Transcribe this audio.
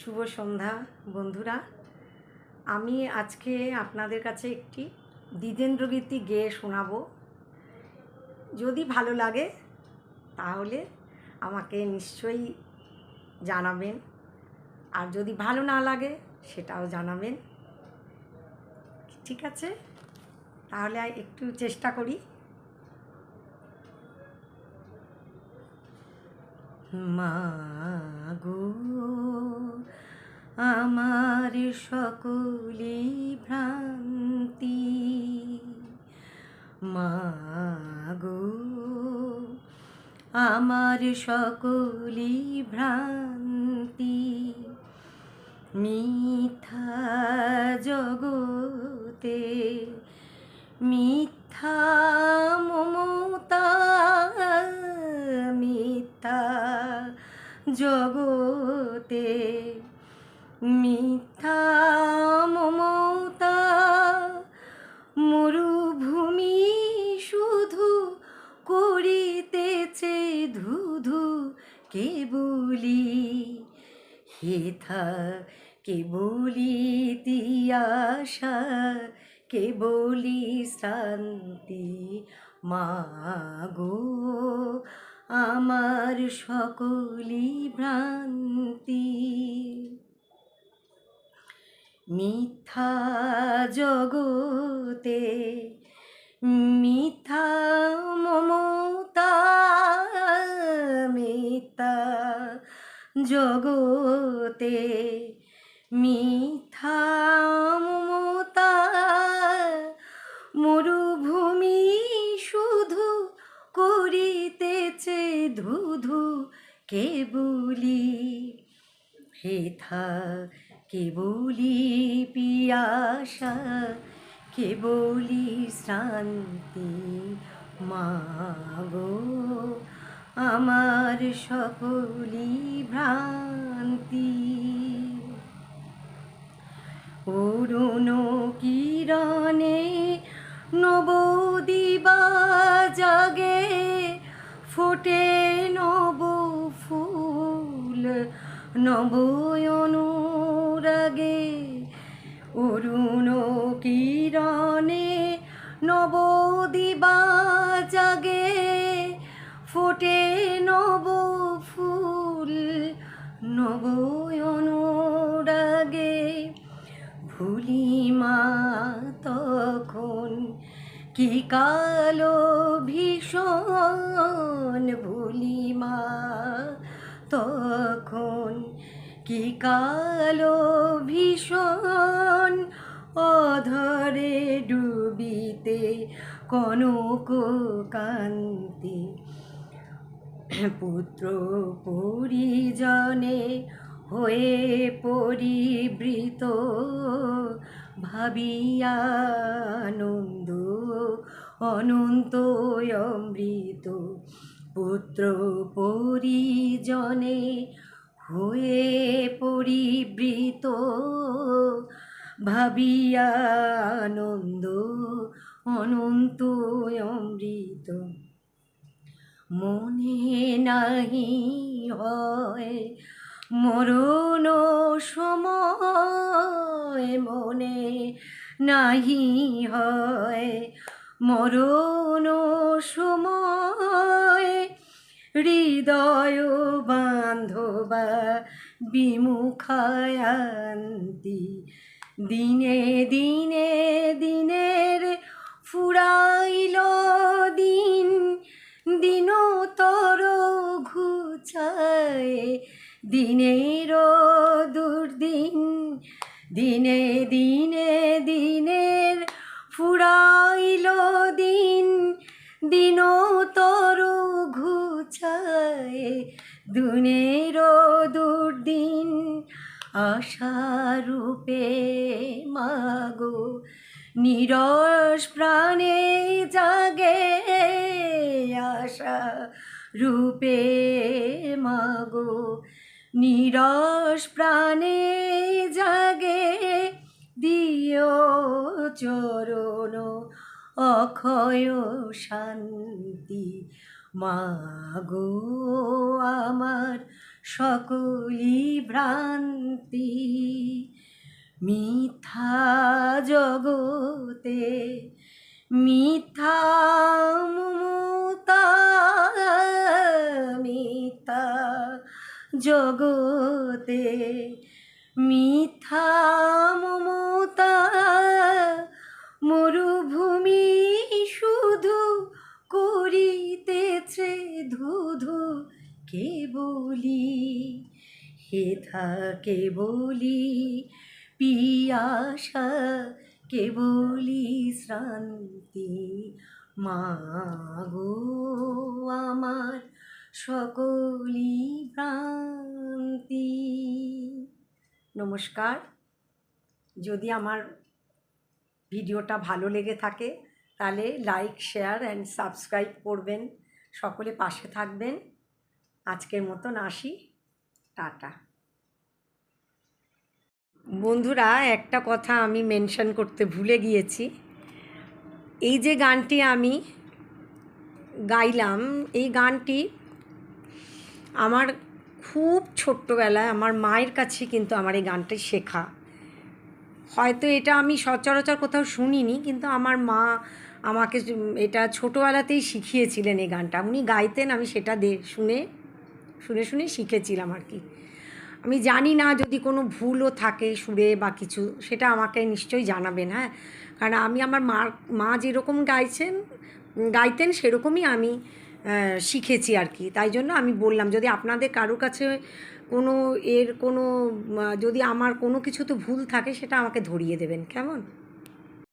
শুভ সন্ধ্যা বন্ধুরা। আমি আজকে আপনাদের কাছে একটি দ্বিজেন্দ্র গীতি গেয়ে শোনাবো। যদি ভালো লাগে তাহলে আমাকে নিশ্চয়ই জানাবেন, আর যদি ভালো না লাগে সেটাও জানাবেন। ঠিক আছে, তাহলে একটু চেষ্টা করি। মা গো, আমার সকলি ভ্রান্তি, মা গো, আমার সকলি ভ্রান্তি, মিথ্যা জগতে মিথ্যা মমতা, মিথ্যা জগতে মিথ্যা মমতা, মরুভূমি শুধু করিতেছে ধুধু কেবলি, হেথা কেবলি তিয়াশা, কেবলি শান্তি, মা গো, আমার সকলি ভ্রান্তি, মিথ্যা জগতে মিথ্যা মমতা, মিথ্যা জগতে মিথ্যা মমতা, মরুভূমি শুধু করিতেছে ধুধু কেবলি, হেথা কেবলি পিয়াসা, কেবলি শান্তি, মা গো, আমার সকলি ভ্রান্তি, অরুণ কিরণে নবদিবা জাগে, ফোটে নব ফুল নব অনুরাগে, অরুণ কিরণে নবদিবা জাগে, ফোটে নব ফুল নব অনুরাগে, ভুলিমা তখন কি কালো ভীষণ, ভুলিমা তখন কি কালো ভীষণ, অধরে ডুবিতে কনক কান্তি, পুত্র পরিজনে হয়ে পরিবৃত, ভাবিয়া আনন্দ অনন্ত অমৃত, পুত্র পরিজনে হয়ে পরিবৃত, ভাবিয়া আনন্দ অনন্ত অমৃত, মনে নাহি হয় মরণ সময়, মনে নাহি হয় মরণ সময়, হৃদয় বান্ধবা বিমুখায়ান্তি, দিনে দিনে দিনের ফুরাইল দিন, দিনতর ঘুচায় দিনের দুর্দিন, দিনে দিনে দিনের ফুরাইল দিন, দিনতর ঘুচায় দিনের দুর্দিন, আশারূপে মাগো নিরস প্রাণে জাগে, আশা রূপে মাগো নিরস প্রাণে জাগে, দিও চরণ অক্ষয় শান্তি, মা গো, আমার সকলি ভ্রান্তি, মিথ্যা জগতে মিথ্যা মমতা, মিথ্যা জগতে মিথ্যা মমতা, মরুভূমি শুধু করিতেছে ধুধু কেবলি, হেথা কেবলি পিয়াসা, কেবলি শ্রান্তি, মাগো আমার সকলি ভ্রান্তি। নমস্কার। যদি আমার ভিডিওটা ভালো লেগে থাকে তাহলে লাইক, শেয়ার অ্যান্ড সাবস্ক্রাইব করবেন, সকলে পাশে থাকবেন। আজকের মতন আসি, টাটা। বন্ধুরা, একটা কথা আমি মেনশন করতে ভুলে গিয়েছি। এই যে গানটি আমি গাইলাম, এই গানটি আমার খুব ছোট্টবেলায় আমার মায়ের কাছে কিন্তু আমার এই গানটি শেখা। হয়তো এটা আমি সচরাচর কোথাও শুনিনি, কিন্তু আমার মা আমাকে এটা ছোটোবেলাতেই শিখিয়েছিলেন এই গানটা। উনি গাইতেন, আমি সেটা শুনে শুনে শিখেছিলাম আর কি। আমি জানি না যদি কোনো ভুলও থাকে সুরে বা কিছু, সেটা আমাকে নিশ্চয়ই জানাবেন। হ্যাঁ, কারণ আমি আমার মা যেরকম গাইতেন সেরকমই আমি শিখেছি আর কি। তাই জন্য আমি বললাম, যদি আপনাদের কারোর কাছে কোনো যদি আমার কোনো কিছুতে ভুল থাকে সেটা আমাকে ধরিয়ে দেবেন, কেমন?